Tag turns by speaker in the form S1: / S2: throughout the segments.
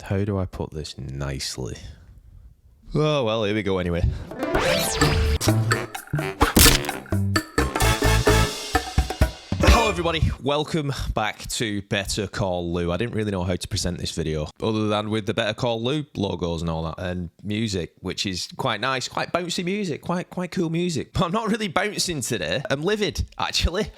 S1: How do I put this nicely? Oh, well, here we go anyway. Hello everybody, welcome back to Better Call Lou. I didn't really know how to present this video other than with the Better Call Lou logos and all that, and music, which is quite nice, quite bouncy music, quite cool music. But I'm not really bouncing today. I'm livid, actually.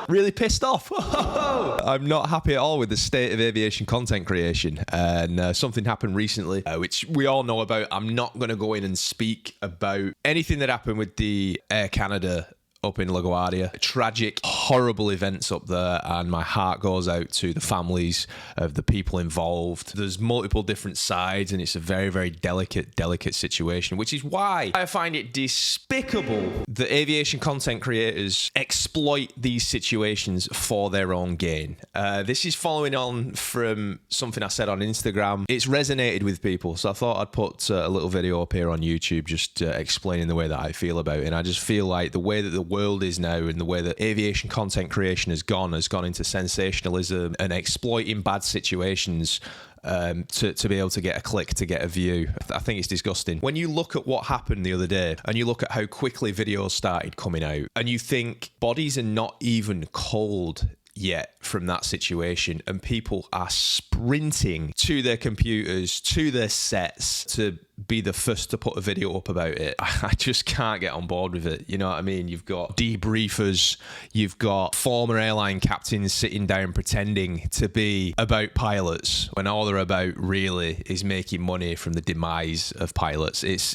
S1: Really pissed off. I'm not happy at all with the state of aviation content creation, and something happened recently, which we all know about. I'm not going to go in and speak about anything that happened with the Air Canada up in LaGuardia. Tragic, horrible events up there, and my heart goes out to the families of the people involved. There's multiple different sides, and it's a very, very delicate situation, which is why I find it despicable that aviation content creators exploit these situations for their own gain. This is following on from something I said on Instagram. It's resonated with people, so I thought I'd put a little video up here on YouTube just explaining the way that I feel about it. And I just feel like the way that the world is now and the way that aviation content creation has gone into sensationalism and exploiting bad situations to be able to get a click, to get a view. I think it's disgusting. When you look at what happened the other day and you look at how quickly videos started coming out and you think bodies are not even cold yet from that situation, and people are sprinting to their computers, to their sets to be the first to put a video up about it. I just can't get on board with it. You know what I mean? You've got debriefers, you've got former airline captains sitting down pretending to be about pilots when all they're about really is making money from the demise of pilots. It's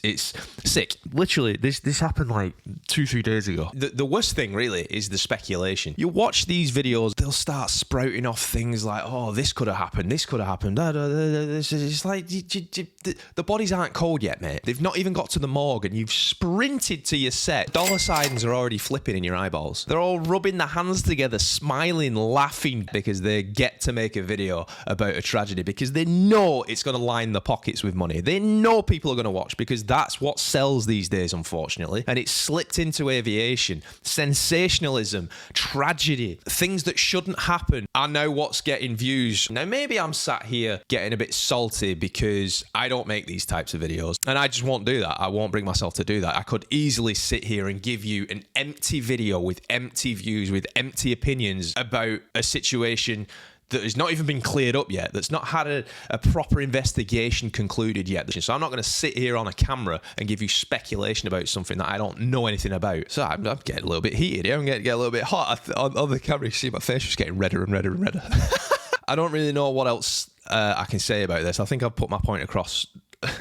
S1: sick. Literally, this happened like 2-3 days ago. The worst thing really is the speculation. You watch these videos, they'll start sprouting off things like, oh, this could have happened, this could have happened. It's like the bodies aren't cold yet, mate. They've not even got to the morgue and you've sprinted to your set. Dollar signs are already flipping in your eyeballs. They're all rubbing their hands together, smiling, laughing because they get to make a video about a tragedy because they know it's going to line the pockets with money. They know people are going to watch because that's what sells these days, unfortunately. And it's slipped into aviation. Sensationalism, tragedy, things that shouldn't happen are now what's getting views. Now, maybe I'm sat here getting a bit salty because I don't make these types of videos, and I just won't do that. I won't bring myself to do that. I could easily sit here and give you an empty video with empty views, with empty opinions about a situation that has not even been cleared up yet, that's not had a proper investigation concluded yet. So I'm not going to sit here on a camera and give you speculation about something that I don't know anything about. So I'm getting a little bit heated here. I'm getting a little bit hot. On the camera, you see my face just getting redder and redder and redder. I don't really know what else I can say about this. I think I've put my point across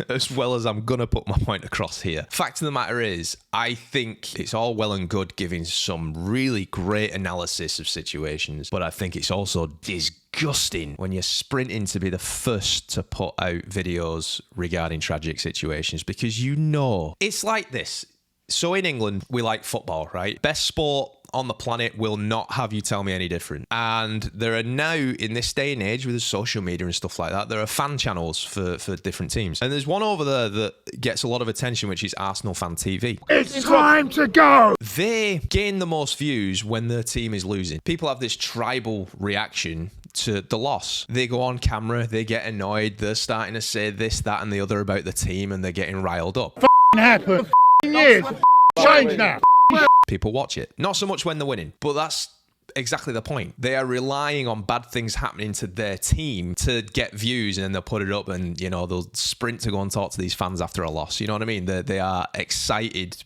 S1: as well as I'm going to put my point across here. Fact of the matter is, I think it's all well and good giving some really great analysis of situations, but I think it's also disgusting when you're sprinting to be the first to put out videos regarding tragic situations because you know it's like this. So in England, we like football, right? Best sport on the planet, will not have you tell me any different. And there are now, in this day and age with the social media and stuff like that, there are fan channels for different teams. And there's one over there that gets a lot of attention, which is Arsenal Fan TV.
S2: It's time to go!
S1: They gain the most views when their team is losing. People have this tribal reaction to the loss. They go on camera, they get annoyed, they're starting to say this, that, and the other about the team, and they're getting riled up.
S2: Happen. Years. Change now.
S1: People watch it. Not so much when they're winning, but that's exactly the point. They are relying on bad things happening to their team to get views, and then they'll put it up and, you know, they'll sprint to go and talk to these fans after a loss. You know what I mean? They are excited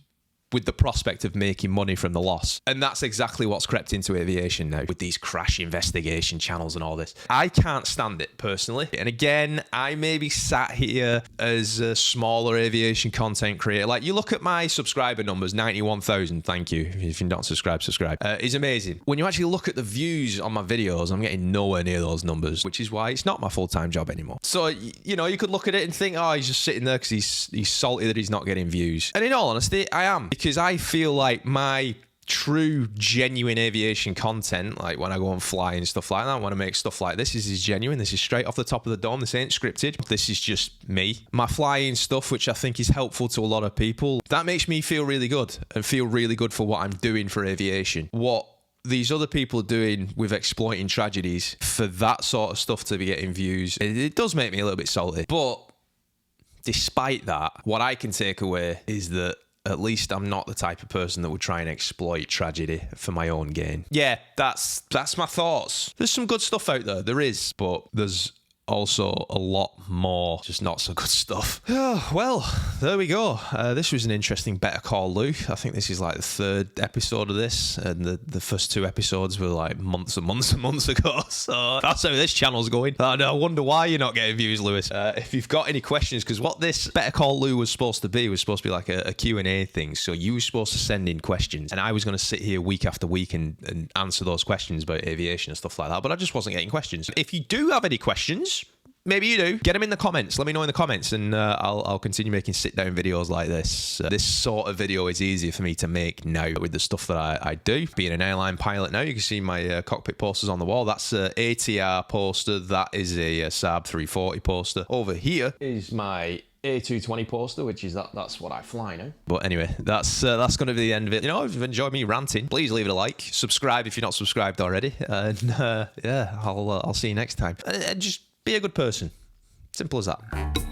S1: with the prospect of making money from the loss. And that's exactly what's crept into aviation now with these crash investigation channels and all this. I can't stand it personally. And again, I may be sat here as a smaller aviation content creator. Like, you look at my subscriber numbers, 91,000, thank you. If you're not subscribed, subscribe. It's amazing. When you actually look at the views on my videos, I'm getting nowhere near those numbers, which is why it's not my full-time job anymore. So, you know, you could look at it and think, oh, he's just sitting there because he's salty that he's not getting views. And in all honesty, I am. Because I feel like my true, genuine aviation content, like when I go and fly and stuff like that, I want to make stuff like this is genuine. This is straight off the top of the dome. This ain't scripted. This is just me. My flying stuff, which I think is helpful to a lot of people, that makes me feel really good and feel really good for what I'm doing for aviation. What these other people doing with exploiting tragedies, for that sort of stuff to be getting views, it does make me a little bit salty. But despite that, what I can take away is that at least I'm not the type of person that would try and exploit tragedy for my own gain. Yeah, that's my thoughts. There's some good stuff out there. There is, but there's also a lot more just not so good stuff. Oh, well, there we go. This was an interesting Better Call Lou. I think this is like the third episode of this, and the first two episodes were like months and months and months ago. So that's how this channel's going. And I wonder why you're not getting views, Lewis. If you've got any questions, because what this Better Call Lou was supposed to be like a Q&A thing. So you were supposed to send in questions, and I was going to sit here week after week and answer those questions about aviation and stuff like that, but I just wasn't getting questions. If you do have any questions, maybe you do, get them in the comments. Let me know in the comments, and I'll continue making sit-down videos like this. This sort of video is easier for me to make now with the stuff that I do. Being an airline pilot now, you can see my cockpit posters on the wall. That's an ATR poster. That is a Saab 340 poster. Over here is my A220 poster, which is that's what I fly now. But anyway, that's going to be the end of it. You know, if you've enjoyed me ranting, please leave it a like. Subscribe if you're not subscribed already. And yeah, I'll see you next time. And just be a good person. Simple as that.